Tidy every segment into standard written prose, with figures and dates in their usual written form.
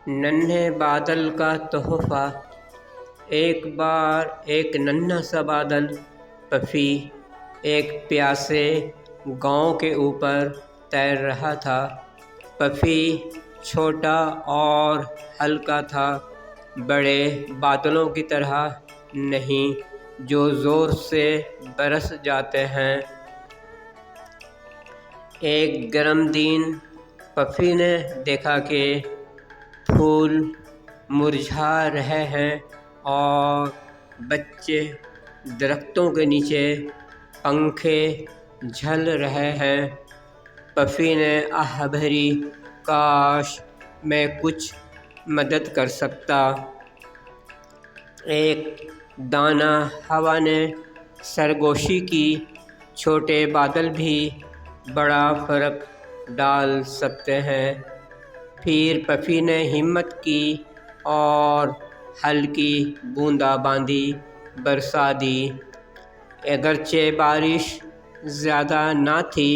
ننھے بادل کا تحفہ۔ ایک بار ایک ننھا سا بادل پفی ایک پیاسے گاؤں کے اوپر تیر رہا تھا۔ پفی چھوٹا اور ہلکا تھا، بڑے بادلوں کی طرح نہیں جو زور سے برس جاتے ہیں۔ ایک گرم دن پفی نے دیکھا کہ پھول مرجھا رہے ہیں اور بچے درختوں کے نیچے پنکھے جھل رہے ہیں۔ پفی نے آہ بھری، کاش میں کچھ مدد کر سکتا۔ ایک دانہ ہوا نے سرگوشی کی، چھوٹے بادل بھی بڑا فرق ڈال سکتے ہیں۔ پھر پفی نے ہمت کی اور ہلکی بوندا باندی برسا دی۔ اگرچہ بارش زیادہ نہ تھی،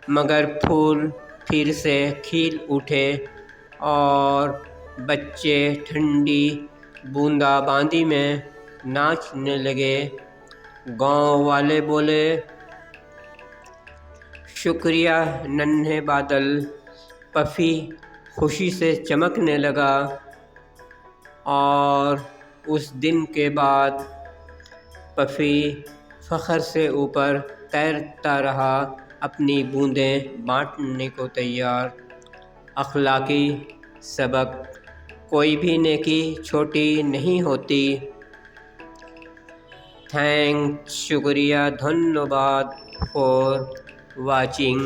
مگر پھول پھر سے کھل اٹھے اور بچے ٹھنڈی بوندا باندی میں ناچنے لگے۔ گاؤں والے بولے، شکریہ ننھے بادل۔ پفی خوشی سے چمکنے لگا اور اس دن کے بعد پفی فخر سے اوپر تیرتا رہا، اپنی بوندیں بانٹنے کو تیار۔ اخلاقی سبق: کوئی بھی نیکی چھوٹی نہیں ہوتی۔ تھینکس، شکریہ، دھنیہ واد فار واچنگ۔